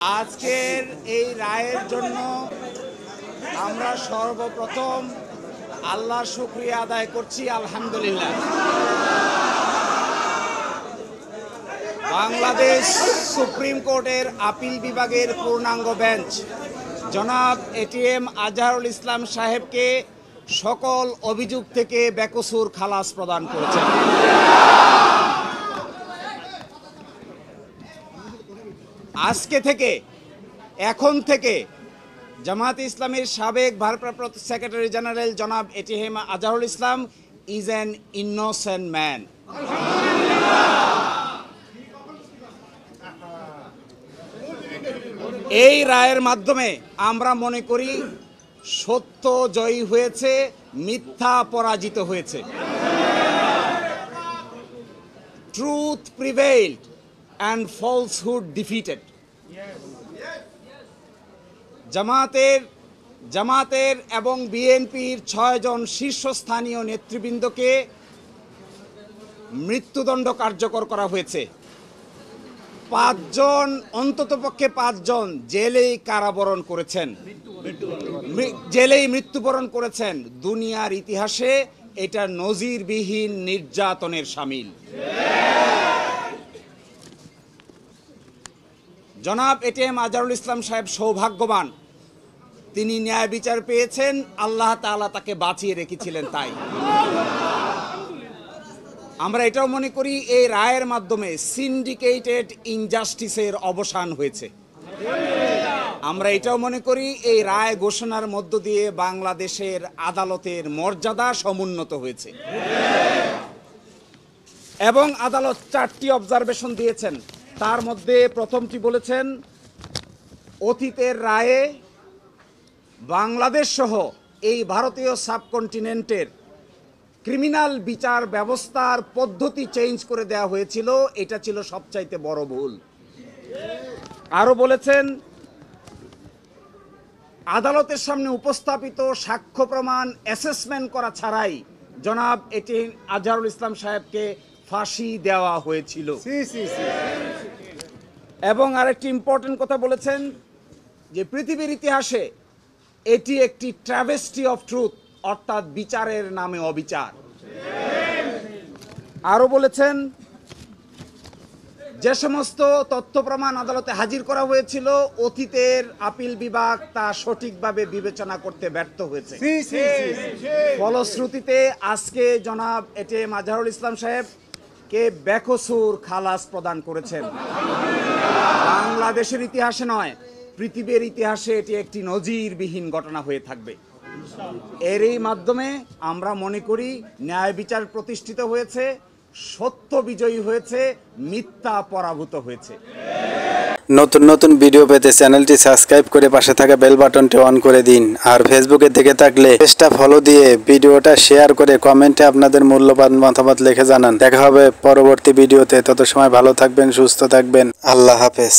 আজকের এই রায়ের জন্য আমরা সর্বপ্রথম আল্লাহর শুকরিয়া আদায় করছি, আলহামদুলিল্লাহ। বাংলাদেশ সুপ্রিম কোর্টের আপিল বিভাগের পূর্ণাঙ্গ বেঞ্চ জনাব এটিএম আজহারুল ইসলাম সাহেবকে সকল অভিযোগ থেকে বেকসুর খালাস প্রদান করেছেন। আজকে থেকে এখন থেকে জামায়াতে ইসলামীর সাবেক ভারপ্রাপ্ত সেক্রেটারি জেনারেল জনাব ATM Azharul Islam is an innocent man. এই রায়ের মাধ্যমে আমরা মনে করি সত্য জয়ী হয়েছে, মিথ্যা পরাজিত হয়েছে। Truth prevailed and falsehood defeated. জামাতের এবং বিএনপির 6 জন শীর্ষস্থানীয় নেতৃবৃন্দকে মৃত্যুদণ্ড কার্যকর করা হয়েছে। 5 জন অন্ততপক্ষে 5 জন জেলেই কারাবরণ করেছেন, জেলেই মৃত্যুবরণ করেছেন। দুনিয়ার ইতিহাসে এটা নজিরবিহীন নির্যাতনের শামিল। জনাব এটিএম আজহারুল ইসলাম সাহেব সৌভাগ্যবান, তিনি ন্যায় বিচার পেয়েছেন, আল্লাহ তাআলা তাকে বাঁচিয়ে রেখেছিলেন। তাই আমরা এটাও মনে করি এই রায়ের মাধ্যমে সিন্ডিকেটেড ইনজাস্টিসের অবসান হয়েছে। আমরা এটাও মনে করি এই রায় ঘোষণার মধ্য দিয়ে বাংলাদেশের আদালতের মর্যাদা সমুন্নত হয়েছে। এবং আদালত 4টি অবজারভেশন দিয়েছেন। তার মধ্যে প্রথমটি বলেছেন, অতীতের রায়ে বাংলাদেশ সহ এই ভারতীয় সাবকন্টিনেন্টের ক্রিমিনাল বিচার ব্যবস্থার পদ্ধতি চেঞ্জ করে দেওয়া হয়েছিল, এটা ছিল সবচাইতে বড় ভুল। আরও বলেছেন, আদালতের সামনে উপস্থাপিত সাক্ষ্য প্রমাণ অ্যাসেসমেন্ট করা ছাড়াই জনাব এটিএম আজহারুল ইসলাম সাহেবকে ফাঁসি দেওয়া হয়েছিল। এবং আরেকটি ইম্পর্টেন্ট কথা বলেছেন যে পৃথিবীর ইতিহাসে এটি একটি ট্র্যাভেস্টি অফ ট্রুথ, অর্থাৎ বিচারের নামে অবিচার। আরও বলেছেন, যে সমস্ত তথ্য প্রমাণ আদালতে হাজির করা হয়েছিল অতীতের আপিল বিভাগ তা সঠিকভাবে বিবেচনা করতে ব্যর্থ হয়েছে। ফলশ্রুতিতে আজকে জনাব এটিএম আজহারুল ইসলাম সাহেব কে বেকসুর খালাস প্রদান করেছেন। বাংলাদেশের ইতিহাসে নয়, পৃথিবীর ইতিহাসে এটি একটি নজিরবিহীন ঘটনা হয়ে থাকবে। এরই মাধ্যমে আমরা মনে করি ন্যায় বিচার প্রতিষ্ঠিত হয়েছে, সত্য বিজয়ী হয়েছে, মিথ্যা পরাভূত হয়েছে। নতুন নতুন ভিডিও পেতে চ্যানেলটি সাবস্ক্রাইব করে পাশে থাকা বেল বাটনটি অন করে দিন। আর ফেসবুকে দেখে থাকলে পেজটা ফলো দিয়ে ভিডিওটা শেয়ার করে কমেন্টে আপনাদের মূল্যবান মতামত লিখে জানান। দেখা হবে পরবর্তী ভিডিওতে। তত সময় ভালো থাকবেন, সুস্থ থাকবেন। আল্লাহ হাফেজ।